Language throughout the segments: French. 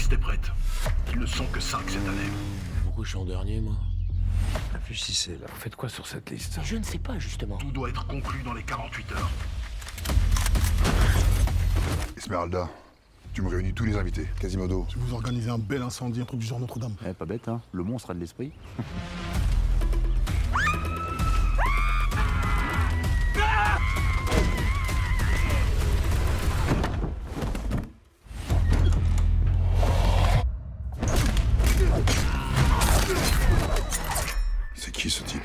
liste est prête. Ils ne sont que 5 cette année. Pourquoi je suis en dernier, moi? Réfléchissez, là. Vous faites quoi sur cette liste? Je ne sais pas, justement. Tout doit être conclu dans les 48 heures. Esmeralda, tu me réunis tous les invités. Quasimodo. Si vous organisez un bel incendie, un truc du genre Notre-Dame. Eh, pas bête, hein. Le monstre a de l'esprit. C'est qui ce type?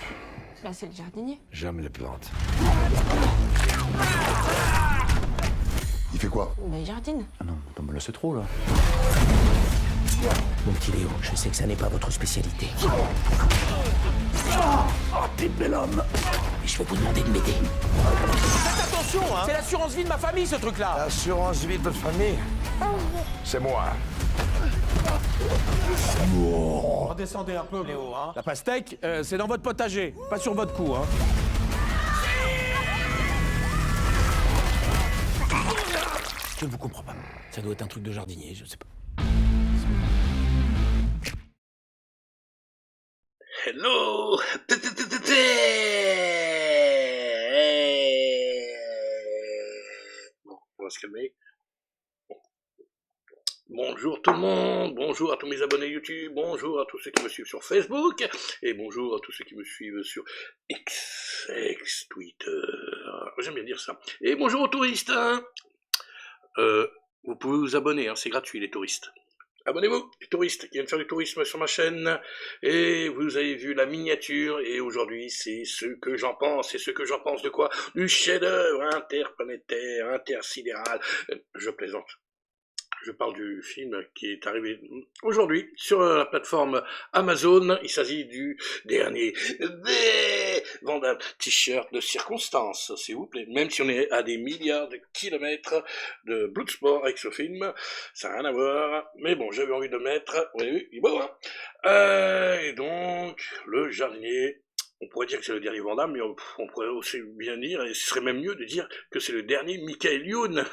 Là, c'est le jardinier. J'aime les plantes. Il fait quoi? Mais il jardine. Ah non, t'en me laisses trop, là. Mon petit Léo, je sais que ça n'est pas votre spécialité. Oh, t'es bel homme! Mais je vais vous demander de m'aider. Faites attention, hein. C'est l'assurance vie de ma famille, ce truc-là. L'assurance vie de votre famille? C'est moi. Redescendez un peu, Léo, hein. La pastèque, c'est dans votre potager, pas sur votre cou, hein. Je ne vous comprends pas. Ça doit être un truc de jardinier, je sais pas. Hello. Bon, on va se calmer. Bonjour tout le monde, bonjour à tous mes abonnés YouTube, bonjour à tous ceux qui me suivent sur Facebook, et bonjour à tous ceux qui me suivent sur X, Twitter, j'aime bien dire ça. Et bonjour aux touristes, hein. Vous pouvez vous abonner, hein, c'est gratuit les touristes. Abonnez-vous, les touristes qui viennent faire du tourisme sur ma chaîne, et vous avez vu la miniature, et aujourd'hui c'est ce que j'en pense, et ce que j'en pense de quoi? Du chef-d'œuvre interplanétaire, intersidéral, je plaisante. Je parle du film qui est arrivé aujourd'hui sur la plateforme Amazon. Il s'agit du dernier Van Damme t-shirt de circonstance, s'il vous plaît. Même si on est à des milliards de kilomètres de Bloodsport avec ce film, ça n'a rien à voir. Mais bon, j'avais envie de mettre. Vous avez vu, il est beau, hein. Et donc, le jardinier. On pourrait dire que c'est le dernier Van Damme, mais on pourrait aussi bien dire, et ce serait même mieux de dire que c'est le dernier Michael Youn.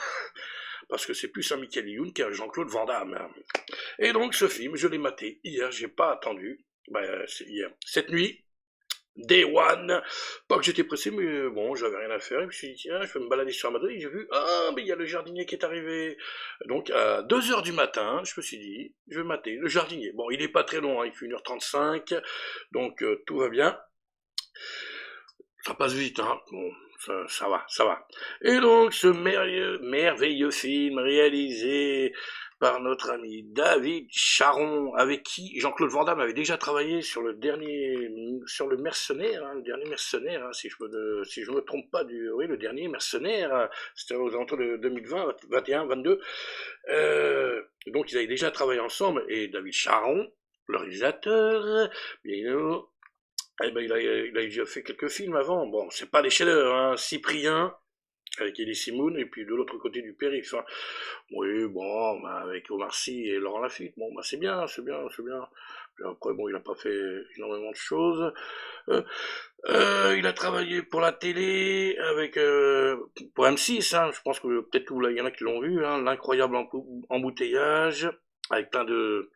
Parce que c'est plus un Michael Youn qu'un Jean-Claude Van Damme. Et donc ce film, je l'ai maté hier, j'ai pas attendu, c'est hier, cette nuit, Day One, pas que j'étais pressé, mais bon, j'avais rien à faire, je me suis dit, tiens, je vais me balader sur Amazon, et j'ai vu, mais il y a le jardinier qui est arrivé. Donc à 2h du matin, je me suis dit, je vais mater le jardinier. Bon, il est pas très long, hein, il fait 1h35, donc tout va bien. Ça passe vite, hein, bon. Ça va. Et donc, ce merveilleux film réalisé par notre ami David Charon, avec qui Jean-Claude Van Damme avait déjà travaillé sur le mercenaire, hein, le dernier mercenaire, hein, si je me trompe pas le dernier mercenaire, c'était aux alentours de 2020, 21, 22. Donc, ils avaient déjà travaillé ensemble, et David Charon, le réalisateur, bien il a déjà fait quelques films avant. Bon, c'est pas des chefs-d'œuvre, hein. Cyprien, avec Elie Semoun, et puis de l'autre côté du périph'. Hein. Oui, bon, avec Omar Sy et Laurent Lafitte, bon, c'est bien. Puis après, bon, il a pas fait énormément de choses. Il a travaillé pour la télé, pour M6, hein. Je pense que peut-être qu'il y en a qui l'ont vu, hein. L'incroyable embouteillage, avec plein de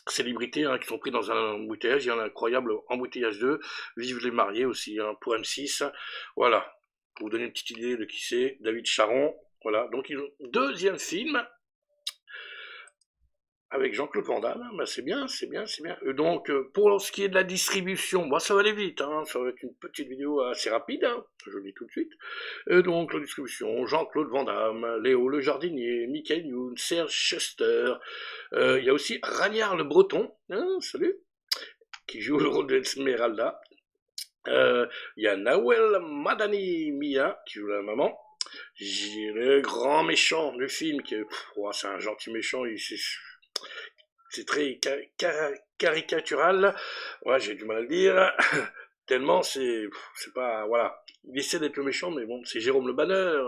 célébrités, hein, qui sont pris dans un embouteillage. Il y a un incroyable embouteillage 2, Vive les mariés aussi, hein, pour M6. Voilà, pour vous donner une petite idée de qui c'est, David Charon. Voilà, donc ils ont deuxième film avec Jean-Claude Van Damme, c'est bien. Donc, pour ce qui est de la distribution, ça va aller vite, hein, ça va être une petite vidéo assez rapide, hein, je le dis tout de suite. Donc, la distribution, Jean-Claude Van Damme, Léo le jardinier, Michael Youn, Serge Schuster, il y a aussi Ragnard le Breton, hein, salut, qui joue le rôle d'Esmeralda. Il y a Nawel Madani Mia, qui joue la maman. J'ai le grand méchant du film, c'est un gentil méchant, c'est très caricatural, ouais, j'ai du mal à le dire, tellement c'est pas, voilà, il essaie d'être le méchant, mais bon, c'est Jérôme Le Banner,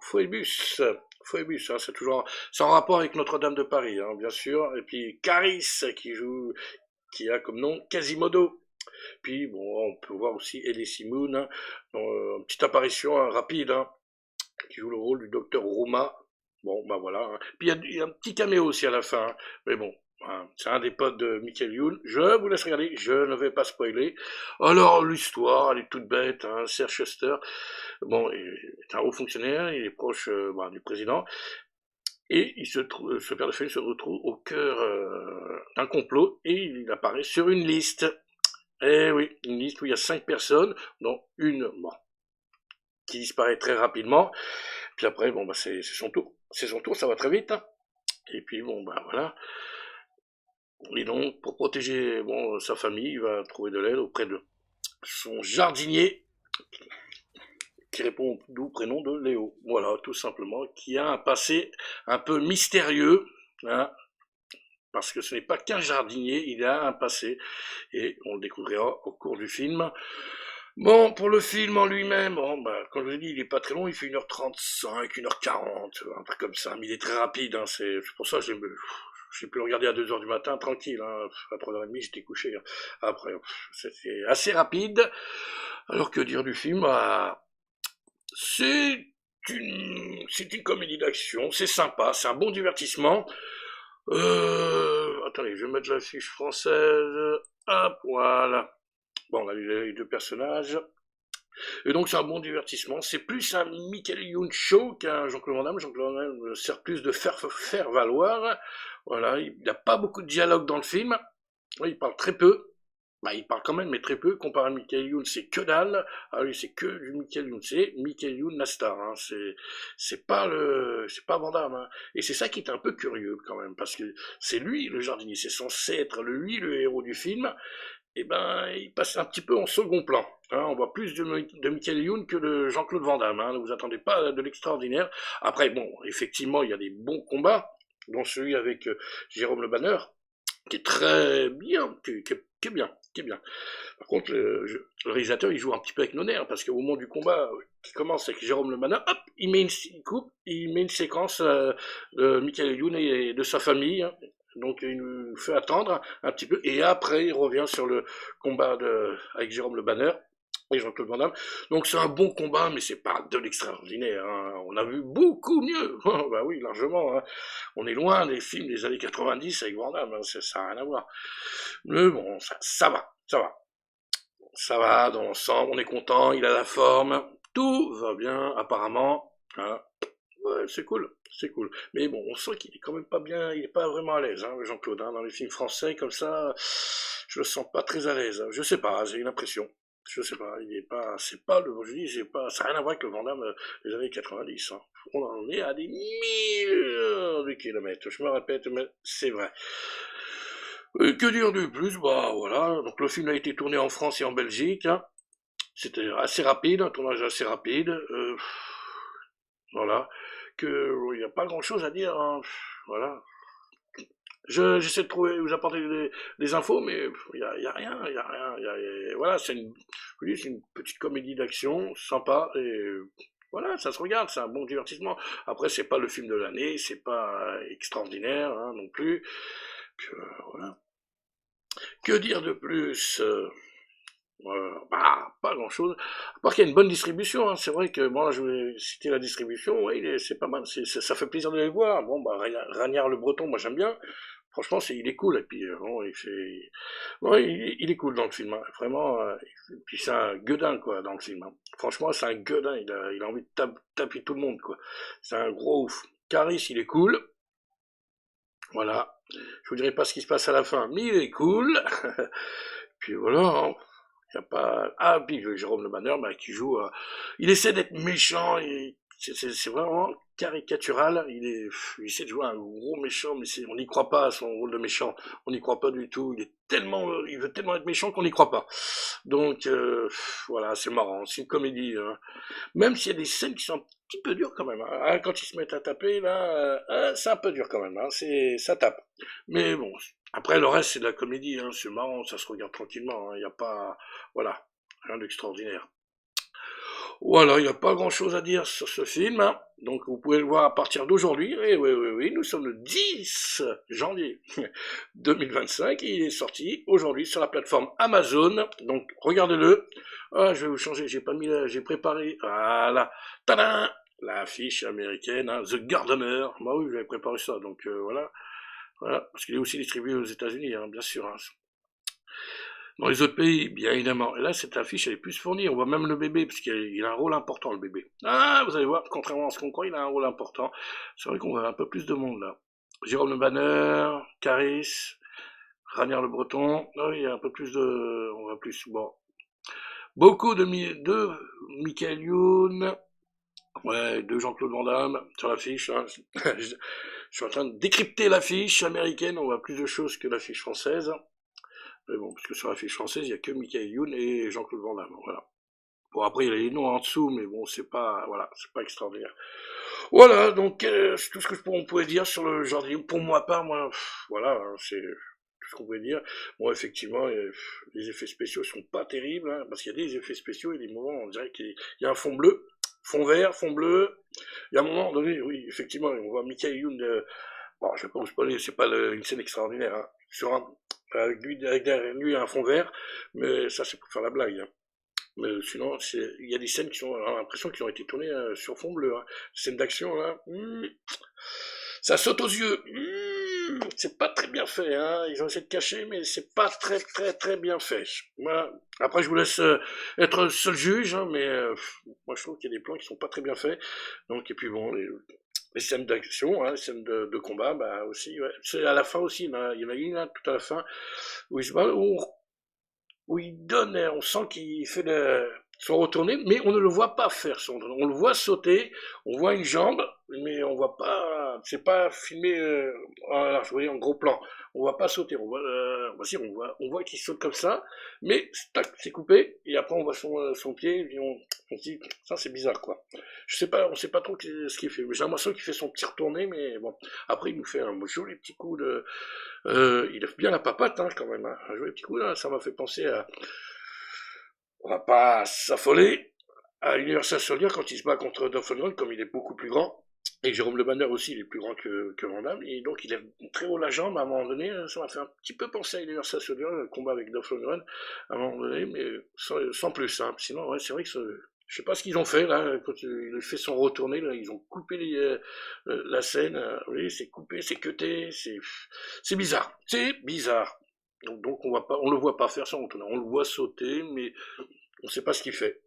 Phoebus, hein, c'est en rapport avec Notre-Dame de Paris, hein, bien sûr, et puis Caris, qui a comme nom Quasimodo. Puis bon, on peut voir aussi Elie Semoun, hein, dans une petite apparition rapide, hein, qui joue le rôle du docteur Rouma, Bon, bah voilà. Hein. Puis il y a un petit caméo aussi à la fin. Hein. Mais bon, hein, c'est un des potes de Michael Youn. Je vous laisse regarder, je ne vais pas spoiler. Alors, l'histoire, elle est toute bête. Hein. Serge Schuster, bon, il est un haut fonctionnaire, il est proche du président. Et ce père de famille se retrouve au cœur d'un complot et il apparaît sur une liste. Eh oui, une liste où il y a 5 personnes, dont une qui disparaît très rapidement. Puis après, bon, bah, c'est son tour. C'est son tour, ça va très vite. Hein. Et puis, bon, bah voilà. Et donc, pour protéger sa famille, il va trouver de l'aide auprès de son jardinier, qui répond au doux prénom de Léo. Voilà, tout simplement, qui a un passé un peu mystérieux, hein, parce que ce n'est pas qu'un jardinier, il a un passé, et on le découvrira au cours du film. Bon, pour le film en lui-même, comme je vous ai dit, il est pas très long, il fait 1h35, 1h40, un truc comme ça, mais il est très rapide, hein, c'est pour ça que j'ai pu le regarder à 2h du matin, tranquille, hein, à 3h30, j'étais couché. Hein. Après, c'était assez rapide. Alors que dire du film, c'est une comédie d'action, c'est sympa, c'est un bon divertissement. Attendez, je vais mettre la fiche française. Hop, voilà. Bon, on a vu les 2 personnages. Et donc c'est un bon divertissement. C'est plus un Michael Youn show qu'un Jean-Claude Van Damme. Jean-Claude Van Damme sert plus de faire valoir. Voilà, il n'y a pas beaucoup de dialogue dans le film. Il parle très peu. Bah, il parle quand même, mais très peu. Comparé à Michael Youn, c'est que dalle. Ah oui, c'est que du Michael Youn. C'est Michael Youn la star. Hein. C'est pas Van Damme. Hein. Et c'est ça qui est un peu curieux quand même, parce que c'est lui le jardinier. C'est censé être lui le héros du film. Et ben, il passe un petit peu en second plan. Hein. On voit plus de Michael Youn que de Jean-Claude Van Damme. Hein. Ne vous attendez pas de l'extraordinaire. Après, bon, effectivement, il y a des bons combats, dont celui avec Jérôme Le Banner, qui est très bien, qui est bien. Par contre, le réalisateur, il joue un petit peu avec nos nerfs, parce qu'au moment du combat qui commence avec Jérôme Le Banner, hop, il met une séquence de Michael Youn et de sa famille. Hein. Donc il nous fait attendre un petit peu, et après il revient sur le combat avec Jérôme Le Banner et Jean-Claude Van Damme. Donc c'est un bon combat, mais c'est pas de l'extraordinaire. Hein. On a vu beaucoup mieux. Bah oui, largement. Hein. On est loin des films des années 90 avec Van Damme. Hein. Ça n'a rien à voir. Mais bon, ça va. Ça va dans l'ensemble. On est content. Il a la forme. Tout va bien, apparemment. Hein. Ouais, c'est cool. Mais bon, on sent qu'il est quand même pas bien, il est pas vraiment à l'aise, hein, Jean-Claude, hein, dans les films français, comme ça, je le sens pas très à l'aise. Je sais pas, j'ai une impression. Je sais pas, ça n'a rien à voir avec le Van Damme des années 90, hein. On en est à des milliers de kilomètres, je me répète, mais c'est vrai. Que dire de plus? Bah voilà, donc le film a été tourné en France et en Belgique, hein. C'était assez rapide, un tournage assez rapide, voilà. Il n'y a pas grand chose à dire, hein. Voilà. J'essaie de vous apporter des infos, mais il y a rien. Voilà, c'est une petite comédie d'action, sympa, et voilà, ça se regarde, c'est un bon divertissement. Après, c'est pas le film de l'année, c'est pas extraordinaire, hein, non plus. Puis, voilà. Que dire de plus? Pas grand chose, à part qu'il y a une bonne distribution, hein. C'est vrai que, bon là je voulais citer la distribution, ouais, c'est pas mal, ça fait plaisir de les voir. Bon bah, Ragnard le Breton, moi j'aime bien, franchement il est cool, et puis bon, il est cool dans le film, hein. Vraiment, et puis c'est un gueudin quoi dans le film, hein. Franchement c'est un gueudin, il a envie de taper tout le monde quoi, c'est un gros ouf. Caris il est cool, voilà, je vous dirai pas ce qui se passe à la fin, mais il est cool, puis voilà, hein. Il n'y a pas... Ah, puis Jérôme Le Banner, qui joue... il essaie d'être méchant, c'est vraiment caricatural, il essaie de jouer un gros méchant, mais on n'y croit pas à son rôle de méchant, on n'y croit pas du tout, il veut tellement être méchant qu'on n'y croit pas. Donc, voilà, c'est marrant, c'est une comédie, hein. Même s'il y a des scènes qui sont un petit peu dures quand même, hein. Quand ils se mettent à taper, là, c'est un peu dur quand même, hein. Ça tape. Mais bon... Après, le reste, c'est de la comédie, hein, c'est marrant, ça se regarde tranquillement, il n'y a pas... Voilà, rien d'extraordinaire. Voilà, il n'y a pas grand-chose à dire sur ce film, hein. Donc vous pouvez le voir à partir d'aujourd'hui, et oui, nous sommes le 10 janvier 2025, et il est sorti aujourd'hui sur la plateforme Amazon, donc regardez-le. Ah, je vais vous changer, j'ai préparé, voilà, tadam, l'affiche américaine, hein, The Gardener. Bah oui, j'avais préparé ça, donc voilà. Voilà, parce qu'il est aussi distribué aux États-Unis, hein, bien sûr. Hein. Dans les autres pays, bien évidemment. Et là, cette affiche, elle est plus fournie. On voit même le bébé, parce qu'il a un rôle important, le bébé. Ah, vous allez voir, contrairement à ce qu'on croit, il a un rôle important. C'est vrai qu'on voit un peu plus de monde, là. Jérôme Le Banner, Caris, Ranière Le Breton. Ah oui, il y a un peu plus de... On voit plus, bon. Beaucoup de Michael Youn. Ouais, de Jean-Claude Van Damme sur l'affiche. Hein. Je suis en train de décrypter l'affiche américaine. On voit plus de choses que l'affiche française. Mais bon, parce que sur l'affiche française, il n'y a que Michael Youn et Jean-Claude Van Damme. Voilà. Bon, après, il y a les noms en dessous, mais bon, c'est pas extraordinaire. Voilà, donc, c'est tout ce que on pouvait dire sur le jardin. Pour moi, voilà, hein, c'est tout ce qu'on pouvait dire. Bon, effectivement, les effets spéciaux sont pas terribles, hein, parce qu'il y a des effets spéciaux et des moments, on dirait qu'il y a un fond bleu, fond vert, fond bleu. Il y a un moment donné, oui, effectivement, on voit Michael Youn, bon, je vais pas vous spoiler, c'est pas une scène extraordinaire, hein, avec derrière lui un fond vert, mais ça c'est pour faire la blague. Hein. Mais sinon, il y a des scènes qui ont l'impression qu'ils ont été tournées sur fond bleu. Hein. Scènes d'action là, ça saute aux yeux. C'est pas très bien fait. Hein. Ils ont essayé de cacher, mais c'est pas très bien fait. Voilà. Après, je vous laisse être seul juge, hein, mais moi je trouve qu'il y a des plans qui sont pas très bien faits. Donc et puis bon. Les scènes d'action, hein, les scènes de combat, bah aussi, ouais. C'est à la fin aussi, il y en a une, hein, tout à la fin, où il donne, on sent qu'il fait son retourné, mais on ne le voit pas faire son retourné. On le voit sauter, on voit une jambe, mais on voit pas, c'est pas filmé, je voyais en gros plan. On voit pas sauter, on voit qu'il saute comme ça, mais tac, c'est coupé, et après on voit son pied, et on se dit, ça c'est bizarre quoi. On sait pas trop ce qu'il fait, mais j'ai l'impression qu'il fait son petit retourné, mais bon. Après il nous fait un joli petit coup il lève bien la papate hein, quand même, hein. Un joli petit coup là, ça m'a fait penser à, on va pas s'affoler, à Universal Soldier quand il se bat contre Dolph Lundgren, comme il est beaucoup plus grand, et Jérôme Le Banner aussi, il est plus grand que Van Damme, et donc il lève très haut la jambe à un moment donné, ça m'a fait un petit peu penser à Universal Soldier, le combat avec Dolph Lundgren, à un moment donné, mais sans plus, hein. Sinon, ouais, c'est vrai que je sais pas ce qu'ils ont fait, là, quand il fait son retourné, là, ils ont coupé la scène, oui, c'est coupé, c'est cuté, c'est bizarre, Donc on le voit pas faire son retourné, on le voit sauter, mais on sait pas ce qu'il fait.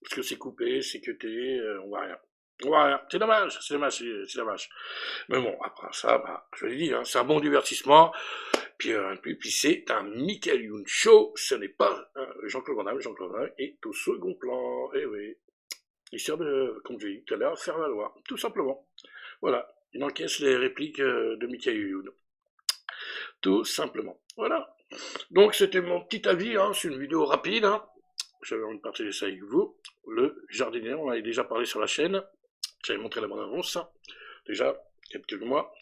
Parce que c'est coupé, c'est cuté, on voit rien. C'est dommage. Mais bon, après ça, bah, je l'ai dit, hein, c'est un bon divertissement. Puis c'est un Michael Youn show, ce n'est pas Jean-Claude Van Damme est au second plan. Eh oui. Histoire de, comme je l'ai dit tout à l'heure, faire valoir, tout simplement. Voilà. Il encaisse les répliques de Michael Youn. Tout simplement. Voilà. Donc c'était mon petit avis, hein, c'est une vidéo rapide, hein. J'avais envie de partager ça avec vous. Le jardinier, on en avait déjà parlé sur la chaîne. J'avais montré la bande-annonce, déjà, il y a quelques mois.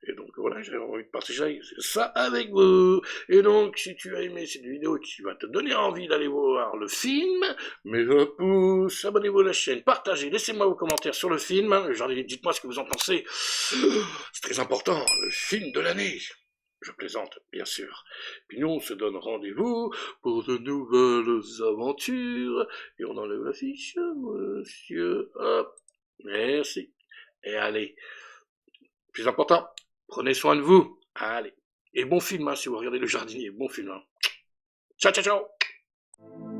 Et donc voilà, j'avais envie de partager ça avec vous. Et donc, si tu as aimé cette vidéo qui va te donner envie d'aller voir le film, mets un pouce, abonnez-vous à la chaîne, partagez, laissez-moi vos commentaires sur le film. Le jardinier, dites-moi ce que vous en pensez. C'est très important, le film de l'année. Je plaisante, bien sûr. Puis nous, on se donne rendez-vous pour de nouvelles aventures. Et on enlève l'affiche, monsieur. Hop. Merci. Et allez. Plus important, prenez soin de vous. Allez. Et bon film, hein, si vous regardez Le Jardinier. Bon film. Hein. Ciao, ciao, ciao.